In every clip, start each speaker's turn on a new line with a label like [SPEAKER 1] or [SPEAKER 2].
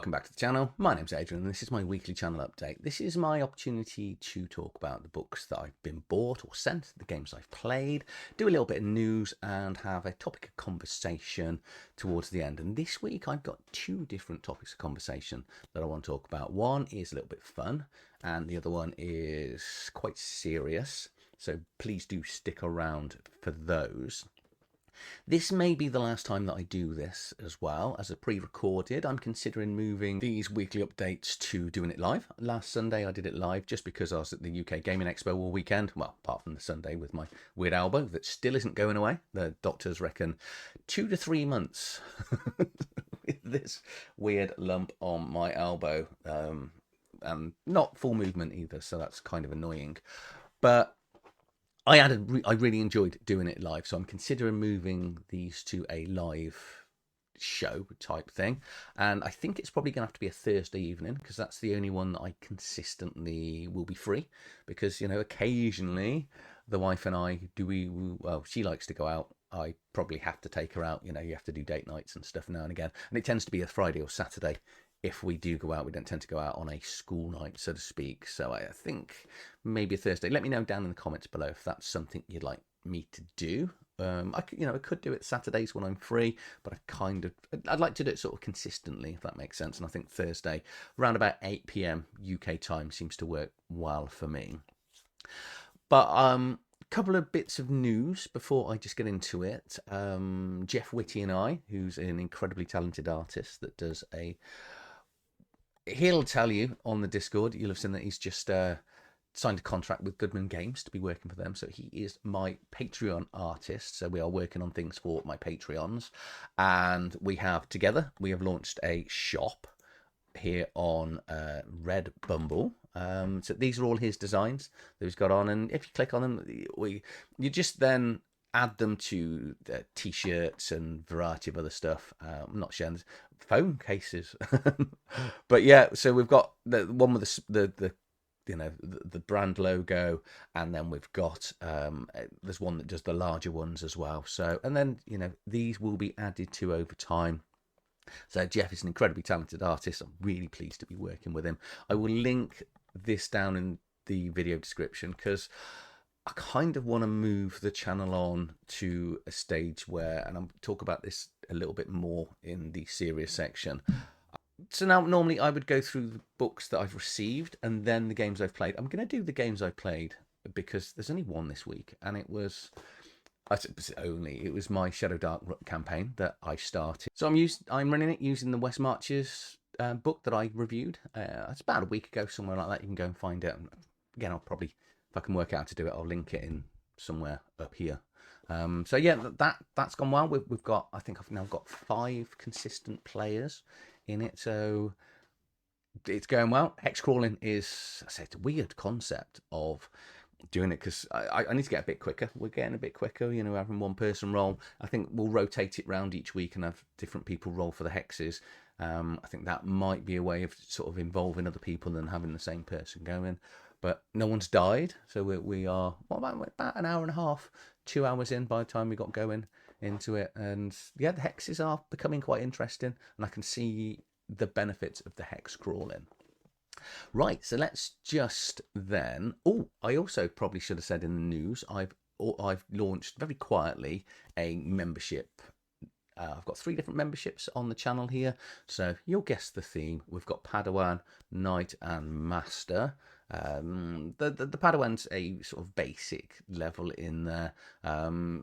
[SPEAKER 1] welcome back to the channel. My name's Adrian and this is my weekly channel update. This is my opportunity to talk about the books that I've been bought or sent, the games I've played, do a little bit of news and have a topic of conversation towards the end. And this week I've got two different topics of conversation that I want to talk about. One is a little bit fun and the other one is quite serious. So please do stick around for those. This may be the last time that I do this as well as a pre-recorded. I'm considering moving these weekly updates to doing it live. Last Sunday I did it live just because I was at the UK Gaming Expo all weekend. Well, apart from the Sunday with my weird elbow that still isn't going away. The doctors reckon 2 to 3 months with this weird lump on my elbow. And not full movement either, so that's kind of annoying. But I really enjoyed doing it live, so I'm considering moving these to a live show type thing. And I think it's probably going to have to be a Thursday evening because that's the only one that I consistently will be free. Because, you know, occasionally the wife and I, well, she likes to go out. I probably have to take her out. You know, you have to do date nights and stuff now and again. And it tends to be a Friday or Saturday. If we do go out, we don't tend to go out on a school night, so to speak. So I think maybe a Thursday. Let me know down in the comments below if that's something you'd like me to do. I could do it Saturdays when I'm free, but I'd like to do it sort of consistently, if that makes sense. And I think Thursday, around about 8 PM UK time, seems to work well for me. But couple of bits of news before I just get into it. Jeff Whitty and I, who's an incredibly talented artist that does he'll tell you on the Discord, you'll have seen that he's just signed a contract with Goodman Games to be working for them. So he is my Patreon artist. So we are working on things for my Patreons. And we have launched a shop here on Red Bumble. So these are all his designs that he's got on. And if you click on them, you just then add them to the t-shirts and variety of other stuff. I'm not sharing this. Phone cases. But yeah, so we've got the one with the brand logo, and then we've got there's one that does the larger ones as well. So, and then these will be added to over time. So Jeff is an incredibly talented artist. I'm really pleased to be working with him. I will link this down in the video description because I kind of want to move the channel on to a stage where, and I'll talk about this a little bit more in the serious section. So now, normally I would go through the books that I've received and then the games I've played. I'm going to do the games I played because there's only one this week, and it was my Shadowdark campaign that I started. So I'm running it using the West Marches book that I reviewed. It's about a week ago, somewhere like that. You can go and find it. Again, I'll probably, if I can work out how to do it, I'll link it in somewhere up here. So yeah, that's gone well. We've got, I think I've now got 5 consistent players in it, so it's going well. Hex crawling is, I say, it's a weird concept of doing it because I need to get a bit quicker. We're getting a bit quicker, having one person roll. I think we'll rotate it round each week and have different people roll for the hexes. I think that might be a way of sort of involving other people than having the same person going. But no one's died, so we are about an hour and a half, 2 hours in by the time we got going into it. And yeah, the hexes are becoming quite interesting, and I can see the benefits of the hex crawling. Right, so let's just then. Oh, I also probably should have said in the news, I've launched very quietly a membership. I've got 3 different memberships on the channel here, so you'll guess the theme. We've got Padawan, Knight, and Master. The Padawan's a sort of basic level in there.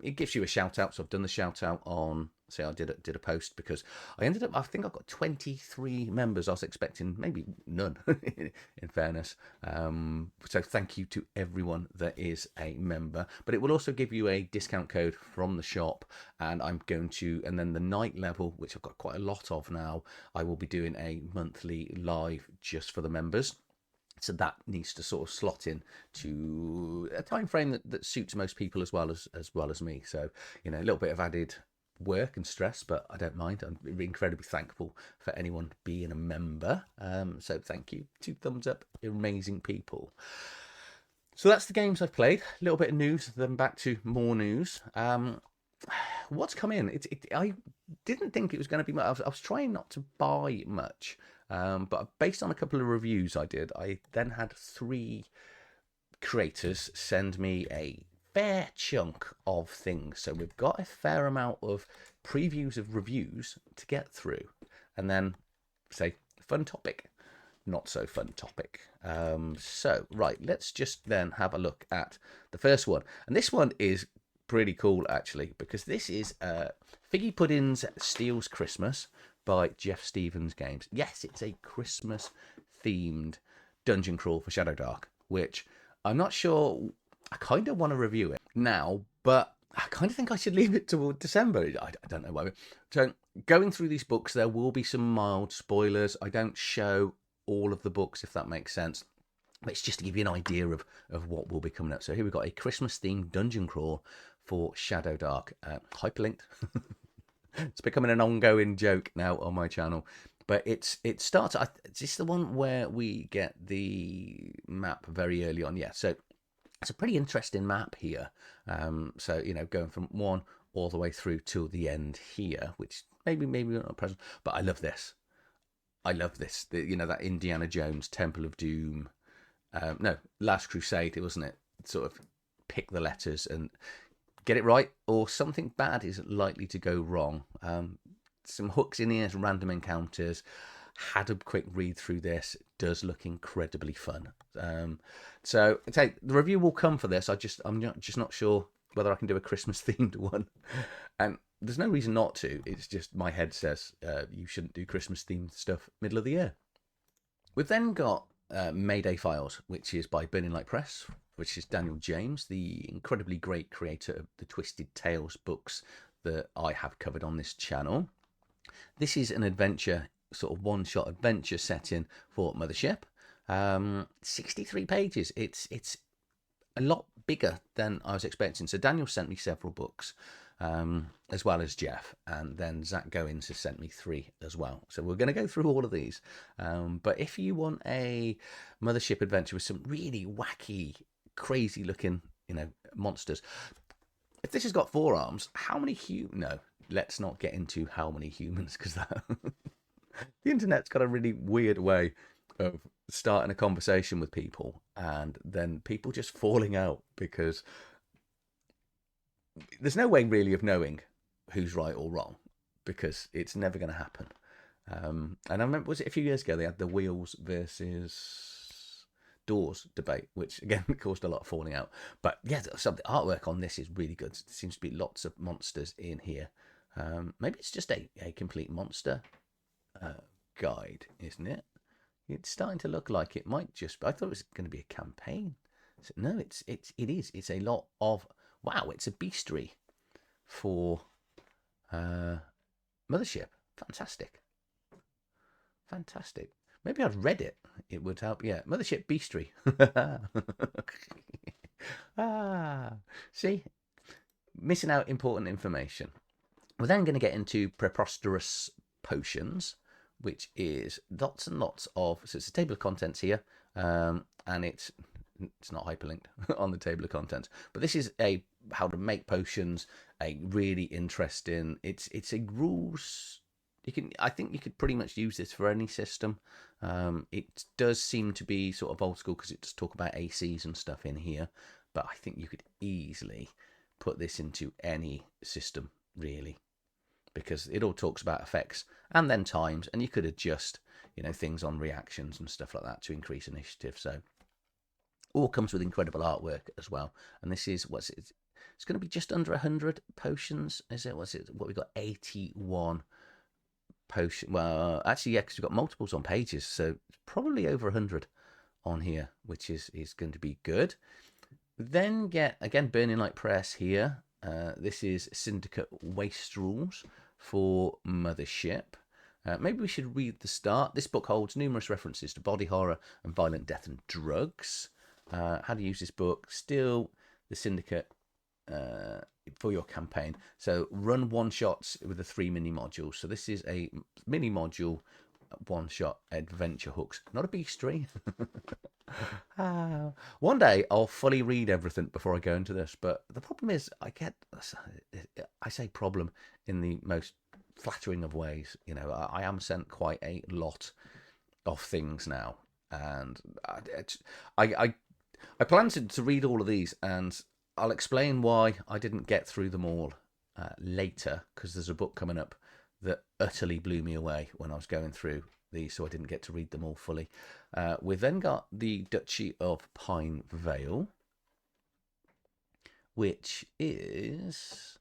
[SPEAKER 1] It gives you a shout out, so I've done the shout out on. Say I did a post because I think I've got 23 members. I was expecting maybe none, in fairness. So thank you to everyone that is a member. But it will also give you a discount code from the shop, and and then the night level, which I've got quite a lot of now, I will be doing a monthly live just for the members. So that needs to sort of slot in to a time frame that suits most people as well as me. So a little bit of added work and stress, but I don't mind. I'm incredibly thankful for anyone being a member. So thank you. 2 thumbs up. You're amazing people. So that's the games I've played. A little bit of news, then back to more news. What's come in? I didn't think it was going to be much. I was trying not to buy much But based on a couple of reviews I did, I then had 3 creators send me a fair chunk of things. So we've got a fair amount of previews of reviews to get through. And then, say, fun topic, not so fun topic. So, right, let's just then have a look at the first one. And this one is pretty cool, actually, because this is Figgy Puddin Steals Christmas by Jeff Stevens Games. Yes, it's a Christmas-themed dungeon crawl for Shadowdark, which I'm not sure. I kind of want to review it now, but I kind of think I should leave it till December. I don't know why. So going through these books, there will be some mild spoilers. I don't show all of the books, if that makes sense. But it's just to give you an idea of what will be coming up. So here we've got a Christmas-themed dungeon crawl for Shadowdark, hyperlinked. It's becoming an ongoing joke now on my channel. But it starts. Is this the one where we get the map very early on? Yeah. So it's a pretty interesting map here. So going from 1 all the way through to the end here, which maybe not present. But I love this. I love this. That Indiana Jones Temple of Doom. No, Last Crusade, wasn't it? Sort of pick the letters and get it right, or something bad is likely to go wrong. Some hooks in here, some random encounters. Had a quick read through this. Does look incredibly fun. So I tell you, the review will come for this. I'm just not sure whether I can do a Christmas themed one. And there's no reason not to. It's just my head says you shouldn't do Christmas themed stuff middle of the year. We've then got Mayday Files, which is by Burning Light Press, which is Daniel James, the incredibly great creator of the Twisted Tales books that I have covered on this channel. This is an adventure, sort of one-shot adventure setting for Mothership. 63 pages. It's a lot bigger than I was expecting. So Daniel sent me several books, as well as Jeff, and then Zach Goins has sent me 3 as well. So we're going to go through all of these. But if you want a Mothership adventure with some really wacky, crazy-looking, monsters, if this has got 4 arms, how many No, let's not get into how many humans, because that the internet's got a really weird way of starting a conversation with people and then people just falling out because there's no way really of knowing who's right or wrong, because it's never going to happen. And I remember, was it a few years ago, they had the wheels versus doors debate, which again caused a lot of falling out. But yeah, some of the artwork on this is really good. There seems to be lots of monsters in here. Maybe it's just a complete monster guide, isn't it? It's starting to look like it might just. I thought it was going to be a campaign. So, no, it is. It's a lot of. Wow, it's a bestiary for Mothership. Fantastic. Maybe I'd read it. It would help. Yeah, Mothership bestiary. See, missing out important information. We're then going to get into Preposterous potions, which is lots and lots of. So it's a table of contents here, and it's not hyperlinked on the table of contents. But this is a how to make potions. A really interesting. It's a rules. I think you could pretty much use this for any system. It does seem to be sort of old school because it does talk about ACs and stuff in here. But I think you could easily put this into any system, really, because it all talks about effects and then times, and you could adjust, things on reactions and stuff like that to increase initiative. So all comes with incredible artwork as well. And this is it's going to be just under 100 potions, is it? What we got? 81 potion. Well, actually, yeah, because we've got multiples on pages, so probably over 100 on here, which is going to be good. Then get again Burning Light Press here. This is Syndicate Wastrels for Mothership. Maybe we should read the start. This book holds numerous references to body horror and violent death and drugs. How to use this book. Still the Syndicate for your campaign. So run one-shots with the 3 mini modules. So this is a mini module one-shot adventure hooks. Not a bestiary. One day I'll fully read everything before I go into this. But the problem is I say problem in the most flattering of ways. I am sent quite a lot of things now, and I plan to read all of these, and I'll explain why I didn't get through them all later, because there's a book coming up that utterly blew me away when I was going through these, so I didn't get to read them all fully. We've then got the Duchy of Pinevale, which is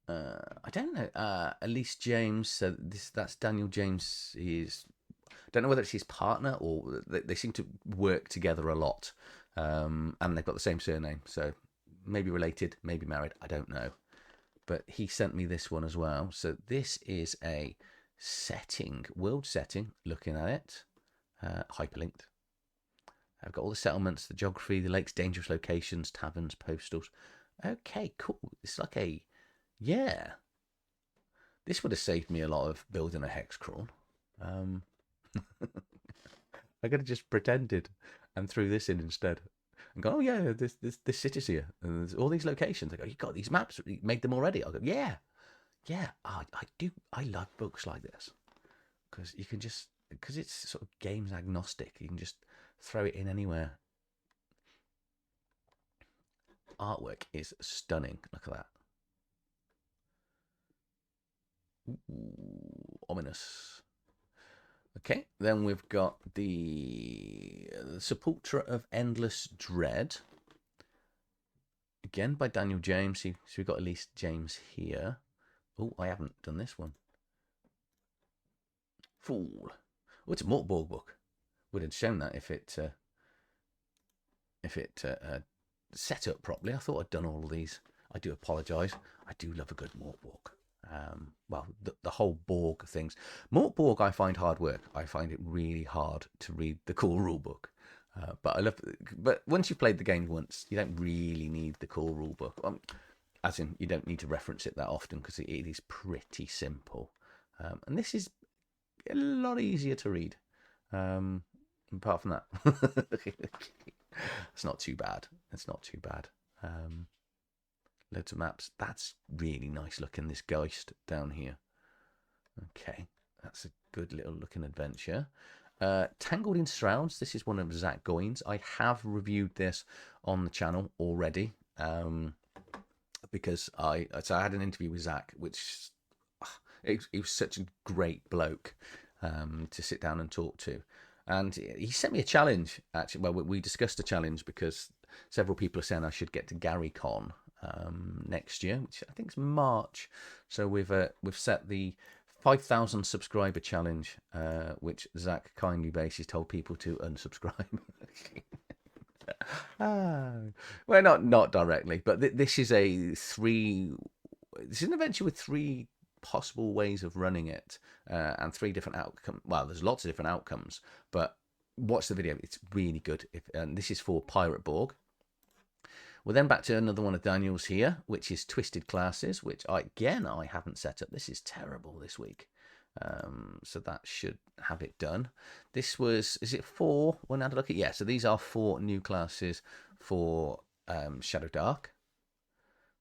[SPEAKER 1] I don't know. Elise James. So that's Daniel James. I don't know whether it's his partner or they seem to work together a lot, and they've got the same surname. So maybe related, maybe married. I don't know. But he sent me this one as well. So this is a world setting. Looking at it, hyperlinked. I've got all the settlements, the geography, the lakes, dangerous locations, taverns, postals. Okay, cool. It's like yeah. This would have saved me a lot of building a hex crawl. I could have just pretended and threw this in instead. And go, oh yeah, this city's here, and there's all these locations. I go, you got these maps? You made them already? I go, yeah. I do. I love books like this because you can just because it's sort of games agnostic. You can just throw it in anywhere. Artwork is stunning. Look at that. Ooh, ominous. Okay, then we've got the Sepulchre of Endless Dread. Again by Daniel James. So we've got Elise James here. Oh, I haven't done this one. Fool. Oh, it's a Mortborg book. Would have shown that if it set up properly. I thought I'd done all of these. I do apologise. I do love a good Mortborg. Well, the whole Borg things. Mortborg I find hard work. I find it really hard to read the core rulebook. But once you've played the game once, you don't really need the core rulebook. As in, you don't need to reference it that often because it is pretty simple. And this is a lot easier to read. Apart from that, it's not too bad. It's not too bad. Loads of maps. That's really nice looking, this Geist down here. Okay, that's a good little looking adventure. Tangled in Shrouds. This is one of Zach Goins. I have reviewed this on the channel already. Because I had an interview with Zach, which he was such a great bloke to sit down and talk to. And he sent me a challenge, actually. Well, we discussed a challenge because several people are saying I should get to GaryCon next year, which I think is March. So we've set the 5,000 subscriber challenge, which Zach kindly basically told people to unsubscribe. Well, not directly, but this is this is an adventure with 3 possible ways of running it, and 3 different outcomes. Well, there's lots of different outcomes, but watch the video. It's really good. And this is for Pirate Borg. We're then back to another one of Daniel's here, which is Twisted Classes, which I haven't set up. This is terrible this week. So that should have it done. This was, is it 4? When I had a look at, yeah, so these are 4 new classes for Shadowdark.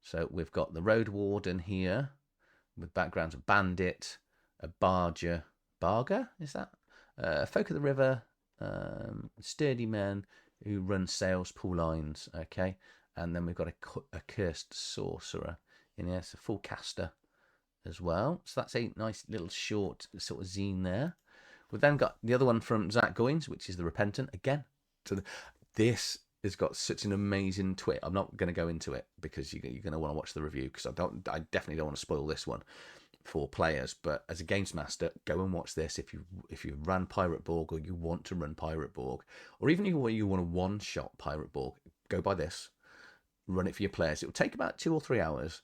[SPEAKER 1] So we've got the Road Warden here with backgrounds of Bandit, a Barger, is that? Folk of the River, Sturdy Men who run sales pool lines, okay? And then we've got a Cursed Sorcerer in here, so full caster as well. So that's a nice little short sort of zine there. We've then got the other one from Zach Goins, which is the Repentant again. So this has got such an amazing twist. I'm not going to go into it because you're going to want to watch the review, because I definitely don't want to spoil this one for players. But as a games master, go and watch this if you ran Pirate Borg, or you want to run Pirate Borg, or even if you want to one-shot Pirate Borg, go by this. Run it for your players. It will take about 2 or 3 hours,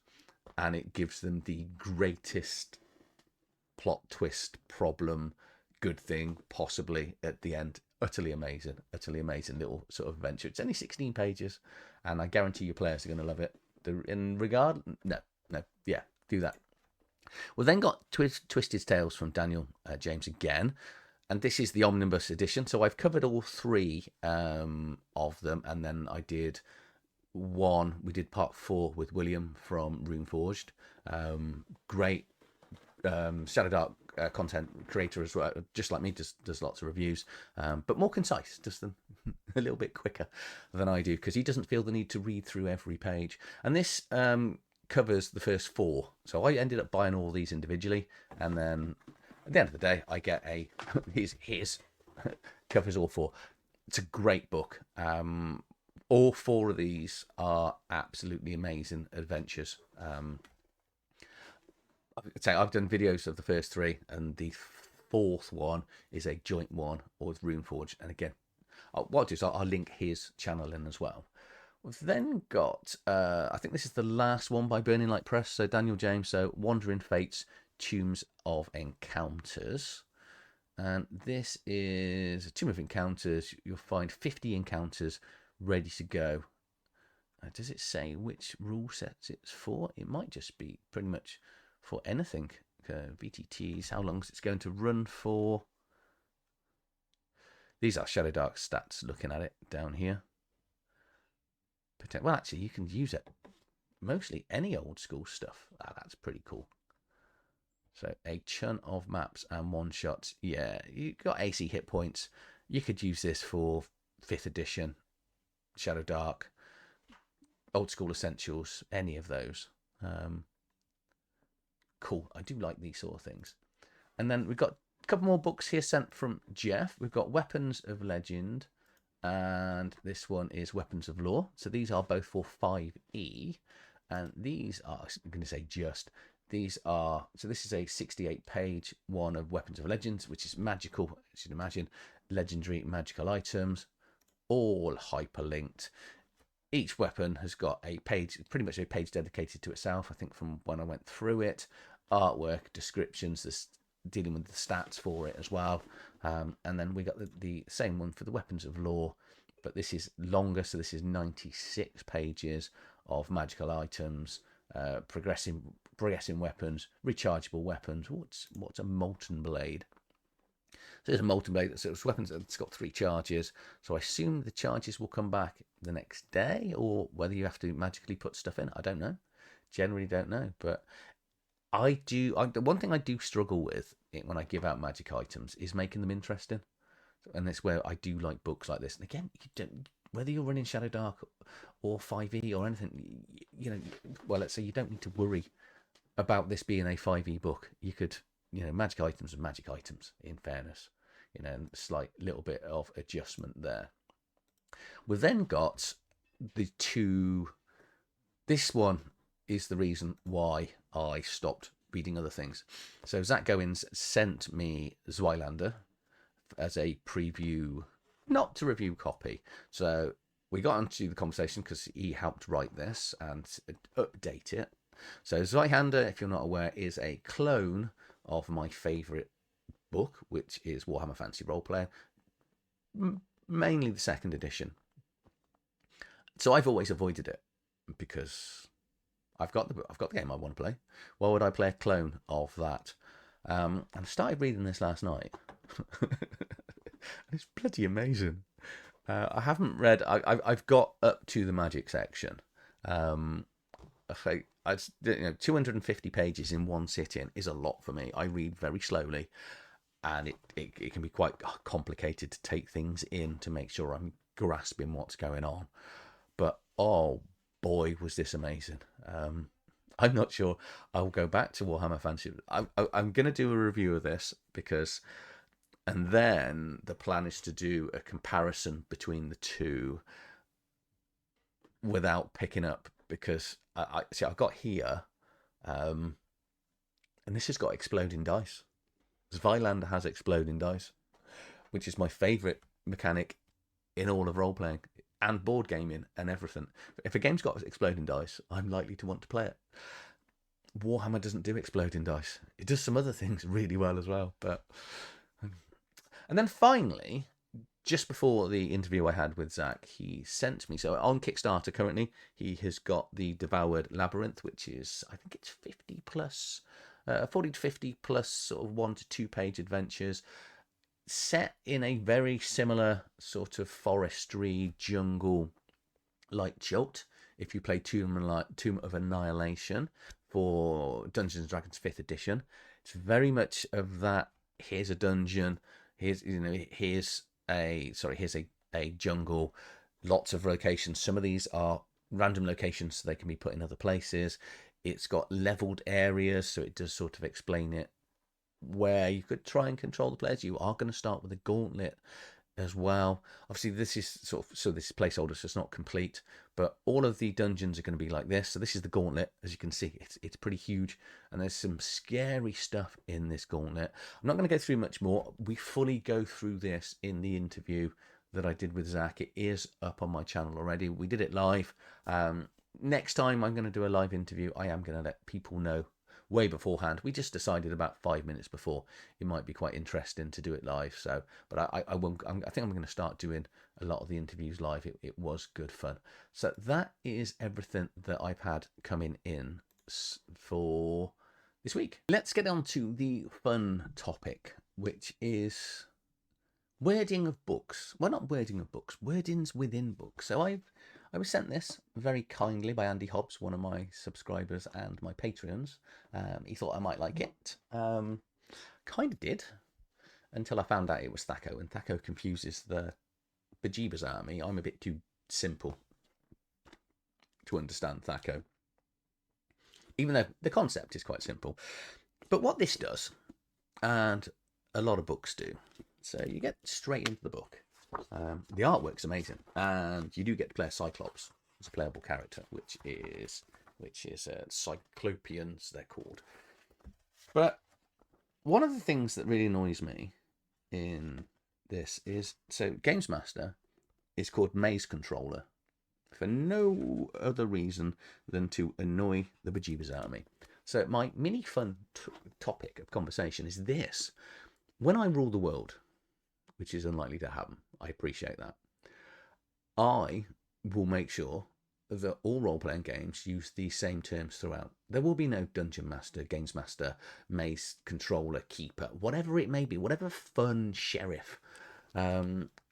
[SPEAKER 1] and it gives them the greatest plot twist, problem, good thing possibly at the end. Utterly amazing little sort of adventure. It's only 16 pages, and I guarantee your players are going to love it. Yeah, do that. We've then got Twisted Tales from Daniel James again, and this is the Omnibus edition. So I've covered all 3 of them, and then I did we did part 4 with William from Reforged. Great Shadowdark content creator as well, just like me, does lots of reviews, but more concise, does them a little bit quicker than I do, because he doesn't feel the need to read through every page. And this covers the first 4, so I ended up buying all these individually, and then at the end of the day, I get a his covers all 4. It's a great book. All 4 of these are absolutely amazing adventures. I've done videos of the first 3, and the 4th one is a joint one with Runeforge. And again, what I'll do is I'll link his channel in as well. We've then got, I think this is the last one by Burning Light Press. So Daniel James, so Wandering Fates, Tombs of Encounters. And this is a Tomb of Encounters. You'll find 50 encounters ready to go. Does it say which rule sets it's for? It might just be pretty much for anything. VTTs, how long is it going to run for? These are Shadowdark stats, looking at it down here. Well, actually, you can use it mostly any old school stuff. That's pretty cool. So a ton of maps and one-shots. Yeah, you got AC hit points. You could use this for 5th edition, Shadowdark, old school essentials, any of those. Cool. I do like these sort of things. And then we've got a couple more books here sent from Jeff. We've got Weapons of Legend, and this one is Weapons of Lore. So these are both for 5e, and these are, I'm going to say these are, so this is a 68-page one of Weapons of Legends, which is magical, as you'd imagine, legendary magical items, all hyperlinked. Each weapon has got a page, pretty much a page dedicated to itself, I think, from when I went through it. Artwork, descriptions, dealing with the stats for it as well. And then we got the same one for the Weapons of Lore, but this is longer, so this is 96 pages of magical items, progressing weapons, rechargeable weapons. What's a molten blade? So there's a molten blade. So it's weapons. It's got 3 charges. So I assume the charges will come back the next day, or whether you have to magically put stuff in. I don't know. Generally don't know. But the one thing I do struggle with when I give out magic items is making them interesting. And that's where I do like books like this. And again, whether you're running Shadowdark or 5e or anything, well, let's say you don't need to worry about this being a 5e book. You could, magic items are magic items, in fairness, and a slight little bit of adjustment there. We've then got the 2. This one is the reason why I stopped reading other things. So Zach Goins sent me Zweihander as a preview, not to review copy. So we got into the conversation because he helped write this and update it. So Zweihander, if you're not aware, is a clone of my favourite book, which is Warhammer Fantasy Roleplay, mainly the 2nd edition. So I've always avoided it because I've got the game I want to play. Why would I play a clone of that? And I started reading this last night. It's bloody amazing. I haven't read. I've got up to the magic section. I think 250 pages in one sitting is a lot for me. I read very slowly, and it can be quite complicated to take things in to make sure I'm grasping what's going on. But oh boy, was this amazing. I'm not sure I'll go back to Warhammer Fantasy. I'm going to do a review of this and then the plan is to do a comparison between the 2 without picking up, because I've got here, and this has got exploding dice. Zweihander has exploding dice, which is my favourite mechanic in all of role-playing and board gaming and everything. If a game's got exploding dice, I'm likely to want to play it. Warhammer doesn't do exploding dice. It does some other things really well as well. And then finally, just before the interview I had with Zach, he sent me, so on Kickstarter currently, he has got the Devoured Labyrinth, which is, I think it's 40 to 50 plus sort of 1 to 2 page adventures, set in a very similar sort of forestry, jungle like jolt. If you play Tomb of Annihilation for Dungeons & Dragons 5th edition, It's very much of that. Here's a dungeon. Here's a jungle. Lots of locations. Some of these are random locations, so they can be put in other places. It's got leveled areas, so it does sort of explain it where you could try and control the players. You are going to start with a gauntlet as well. Obviously, this is this is placeholder, so it's not complete, but all of the dungeons are going to be like this. So this is the gauntlet. As you can see, it's pretty huge, and there's some scary stuff in this gauntlet. I'm not going to go through much more. We fully go through this in the interview that I did with Zach. It is up on my channel already. We did it live. Next time I'm going to do a live interview, I am going to let people know way beforehand. We just decided about 5 minutes before it might be quite interesting to do it live. So, but I won't. I think I'm going to start doing a lot of the interviews live. It was good fun. So that is everything that I've had coming in for this week. Let's get on to the fun topic, which is wording of books. Well, not wording of books, wordings within books. So I was sent this very kindly by Andy Hobbs, one of my subscribers and my Patreons. He thought I might like it. Kind of did, until I found out it was Thaco, and Thaco confuses the bejeebers out of me. I'm a bit too simple to understand Thaco, even though the concept is quite simple. But what this does, and a lot of books do, so you get straight into the book. The artwork's amazing, and you do get to play a Cyclops as a playable character, which is Cyclopeans, they're called. But one of the things that really annoys me in this is, so Games Master is called Maze Controller for no other reason than to annoy the bejeebers out of me. So my mini fun topic of conversation is this: when I rule the world, which is unlikely to happen, I appreciate that, I will make sure that all role-playing games use the same terms throughout. There will be no Dungeon Master, Games Master, Maze Controller, Keeper, whatever it may be, whatever fun sheriff,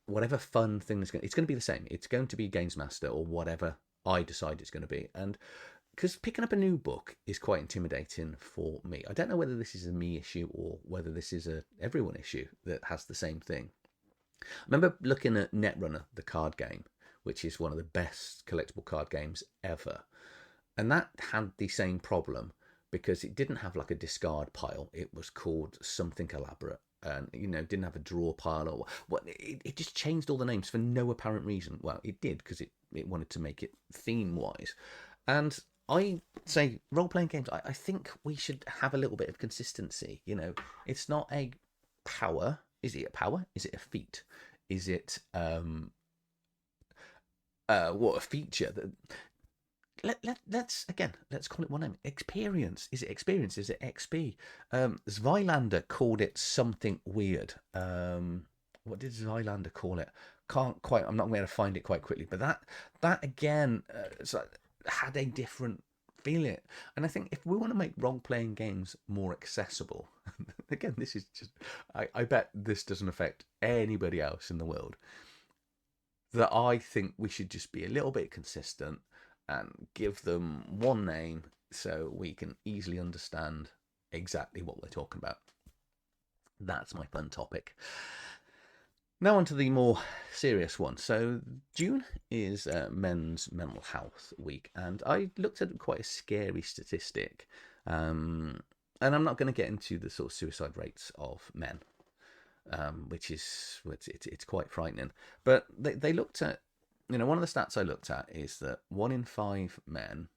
[SPEAKER 1] whatever fun thing is going, it's going to be the same. It's going to be Games Master or whatever I decide it's going to be. And because picking up a new book is quite intimidating for me. I don't know whether this is a me issue or whether this is a everyone issue that has the same thing. I remember looking at Netrunner, the card game, which is one of the best collectible card games ever. And that had the same problem because it didn't have like a discard pile. It was called something elaborate, and didn't have a draw pile or what. It just changed all the names for no apparent reason. Well, it did because it wanted to make it theme wise. And I say role-playing games, I think we should have a little bit of consistency. It's not a power. Is it a power? Is it a feat? Is it what a feature? Let's call it one name. Experience. Is it experience? Is it XP? Zweihander called it something weird. What did Zweihander call it? Can't quite. I'm not going to find it quite quickly. But that again had a different feeling. And I think if we want to make role-playing games more accessible, again, this is just. I bet this doesn't affect anybody else in the world. That I think we should just be a little bit consistent and give them one name so we can easily understand exactly what we're talking about. That's my fun topic. Now on to the more serious one. So June is Men's Mental Health Week, and I looked at quite a scary statistic. And I'm not going to get into the sort of suicide rates of men, which is it's quite frightening. But they looked at, one of the stats I looked at is that 1 in 5 men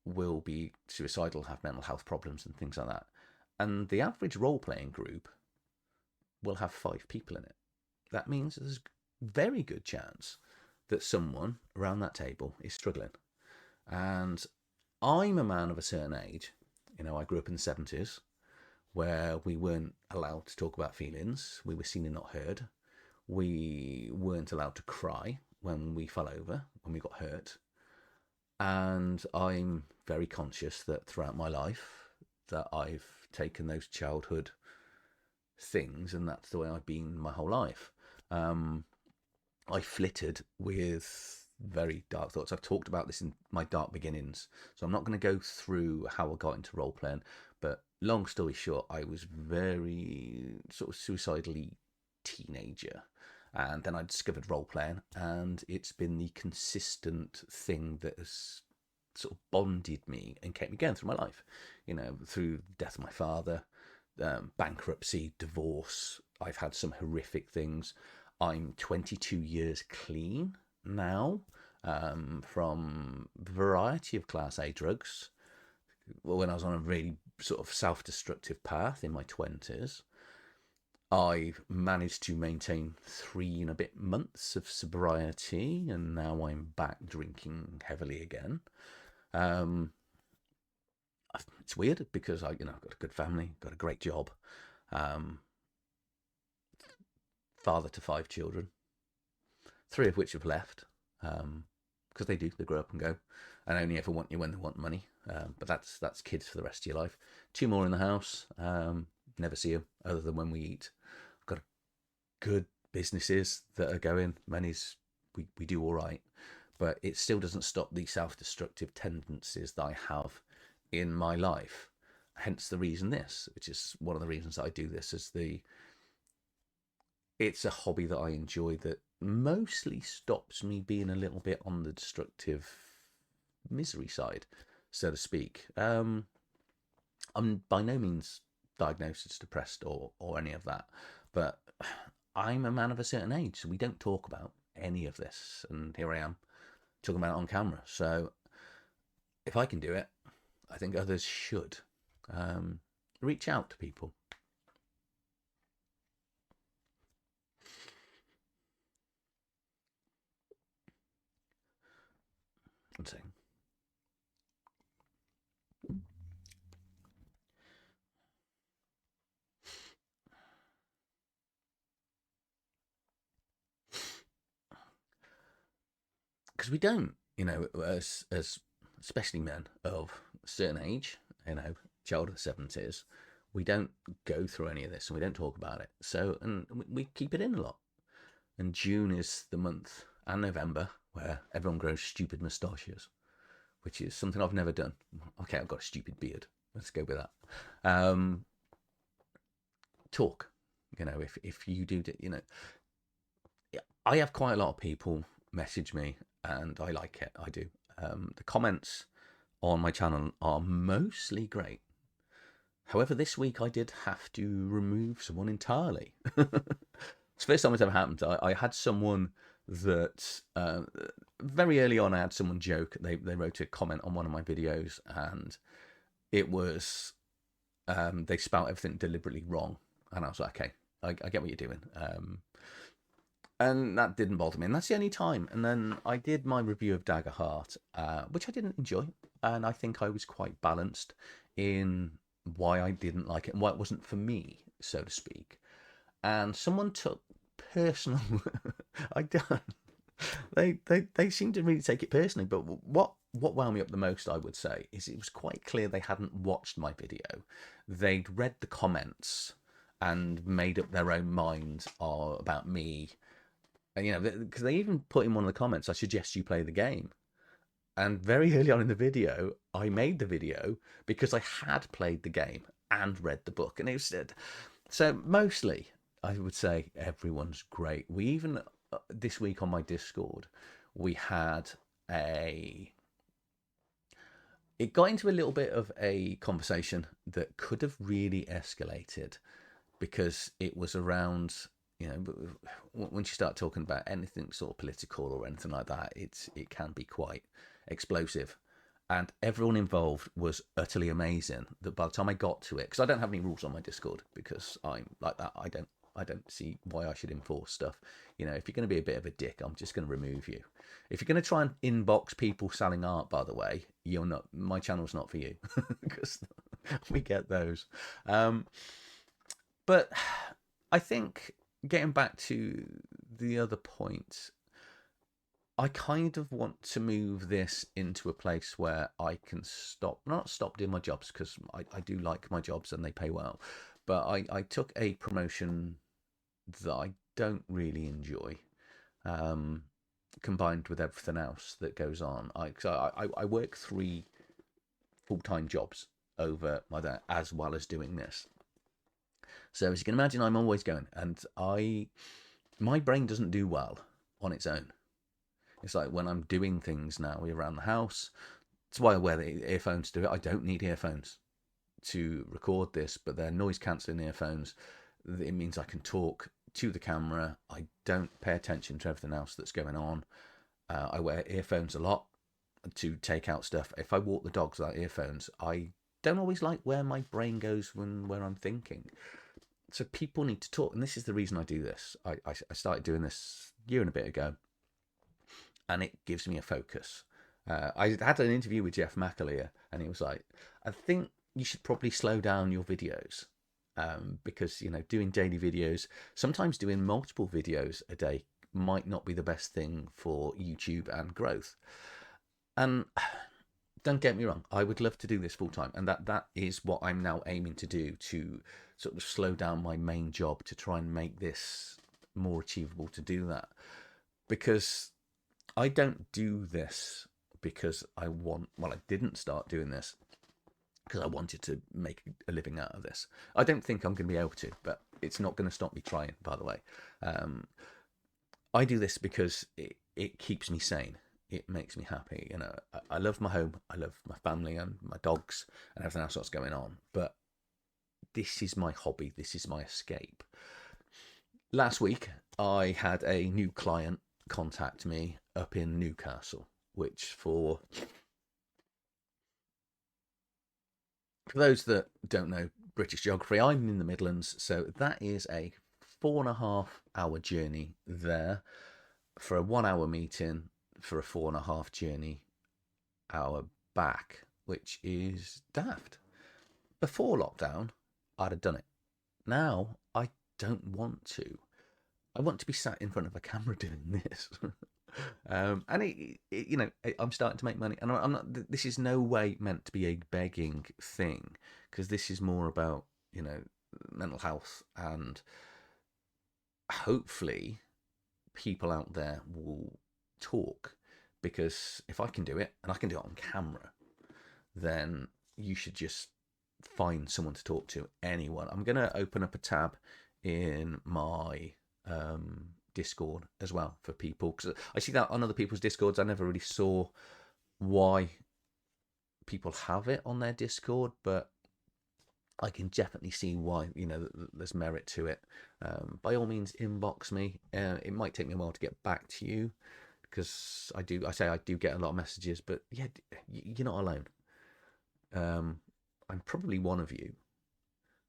[SPEAKER 1] will be suicidal, have mental health problems and things like that. And the average role-playing group will have 5 people in it. That means there's a very good chance that someone around that table is struggling. And I'm a man of a certain age. I grew up in the 70s where we weren't allowed to talk about feelings. We were seen and not heard. We weren't allowed to cry when we fell over, when we got hurt. And I'm very conscious that throughout my life that I've taken those childhood things, and that's the way I've been my whole life. I flitted with very dark thoughts. I've talked about this in my dark beginnings, so I'm not going to go through how I got into role playing. But long story short, I was very sort of suicidally teenager, and then I discovered role playing, and it's been the consistent thing that has sort of bonded me and kept me going through my life. You know, through the death of my father, bankruptcy, divorce. I've had some horrific things. I'm 22 years clean now, from a variety of Class A drugs. Well, when I was on a really sort of self-destructive path in my 20s, I've managed to maintain 3 and a bit months of sobriety, and now I'm back drinking heavily again. Um, it's weird because I've got a good family, got a great job, um, father to 5 children, 3 of which have left, because they grow up and go, and only ever want you when they want money. But that's kids for the rest of your life. 2 more in the house. Never see them other than when we eat. I've got good businesses that are going. Many's we do all right, but it still doesn't stop the self-destructive tendencies that I have in my life. Hence the reason which is one of the reasons that I do this, it's a hobby that I enjoy that mostly stops me being a little bit on the destructive misery side, so to speak. I'm by no means diagnosed as depressed or any of that, but I'm a man of a certain age, so we don't talk about any of this, and here I am talking about it on camera. So if I can do it, I think others should. Reach out to people. I'm saying, because we don't, as especially men of a certain age, child of the 70s, we don't go through any of this and we don't talk about it. So, and we keep it in a lot. And June is the month, and November, where everyone grows stupid moustaches, which is something I've never done. Okay, I've got a stupid beard. Let's go with that. Talk. If you do, I have quite a lot of people message me, and I like it. I do. The comments on my channel are mostly great. However, this week I did have to remove someone entirely. It's the first time it's ever happened. I had someone that very early on, I had someone joke. They wrote a comment on one of my videos, and it was they spelt everything deliberately wrong, and I was like, okay, I get what you're doing. And that didn't bother me, and that's the only time. And then I did my review of Daggerheart, which I didn't enjoy, and I think I was quite balanced in why I didn't like it and why it wasn't for me, so to speak. And someone took personal. I don't. They seem to really take it personally. But what wound me up the most, I would say, is it was quite clear they hadn't watched my video. They'd read the comments and made up their own mind about me. And, because they even put in one of the comments, I suggest you play the game. And very early on in the video, I made the video because I had played the game and read the book. And it was so mostly, I would say everyone's great. We even, this week on my Discord, we had it got into a little bit of a conversation that could have really escalated, because it was around, once you start talking about anything sort of political or anything like that, it can be quite explosive. And everyone involved was utterly amazing. That by the time I got to it, because I don't have any rules on my Discord, because I'm like that, I don't see why I should enforce stuff. If you're going to be a bit of a dick, I'm just going to remove you. If you're going to try and inbox people selling art, by the way, you're not. My channel's not for you, because we get those. But I think, getting back to the other point, I kind of want to move this into a place where I can not stop doing my jobs, because I do like my jobs and they pay well. But I took a promotion that I don't really enjoy. combined with everything else that goes on. I work 3 full-time jobs over my day as well as doing this. So as you can imagine, I'm always going, and my brain doesn't do well on its own. It's like when I'm doing things now around the house. That's why I wear the earphones to do it. I don't need earphones to record this, but they're noise cancelling earphones. It means I can talk to the camera. I don't pay attention to everything else that's going on. I wear earphones a lot to take out stuff. If I walk the dogs without earphones, I don't always like where my brain goes where I'm thinking. So people need to talk, and this is the reason I do this. I started doing this a year and a bit ago, and it gives me a focus. I had an interview with Jeff McAleer, and he was like, I think you should probably slow down your videos, because, you know, doing daily videos, sometimes doing multiple videos a day might not be the best thing for YouTube and growth. And don't get me wrong, I would love to do this full time, and that is what I'm now aiming to do, to sort of slow down my main job to try and make this more achievable to do that. Because I don't do this because I didn't start doing this because I wanted to make a living out of this. I don't think I'm going to be able to, but it's not going to stop me trying, by the way. I do this because it keeps me sane. It makes me happy. You know, I love my home, I love my family and my dogs and everything else that's going on, but this is my hobby, this is my escape. Last week, I had a new client contact me up in Newcastle, which for those that don't know British geography, I'm in the Midlands, so that is a 4.5-hour journey there for a 1-hour meeting for a 4.5 hour back, which is daft. Before lockdown, I'd have done it. Now, I don't want to. I want to be sat in front of a camera doing this. And you know, I'm starting to make money, and I'm not. This is no way meant to be a begging thing, because this is more about, you know, mental health, and hopefully people out there will talk, because if I can do it and I can do it on camera, then you should just find someone to talk to. Anyone. I'm gonna open up a tab in my Discord as well for people, because I see that on other people's Discords. I never really saw why people have it on their Discord, but I can definitely see why, you know, there's merit to it. By all means, inbox me. It might take me a while to get back to you, because I do get a lot of messages, but yeah, you're not alone. I'm probably one of you,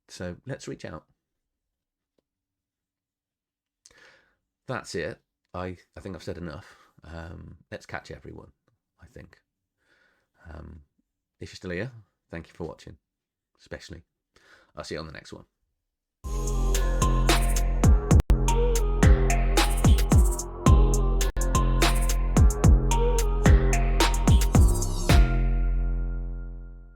[SPEAKER 1] so let's reach out. That's it. I think I've said enough. Let's catch everyone, I think. If you're still here, thank you for watching, especially. I'll see you on the next one.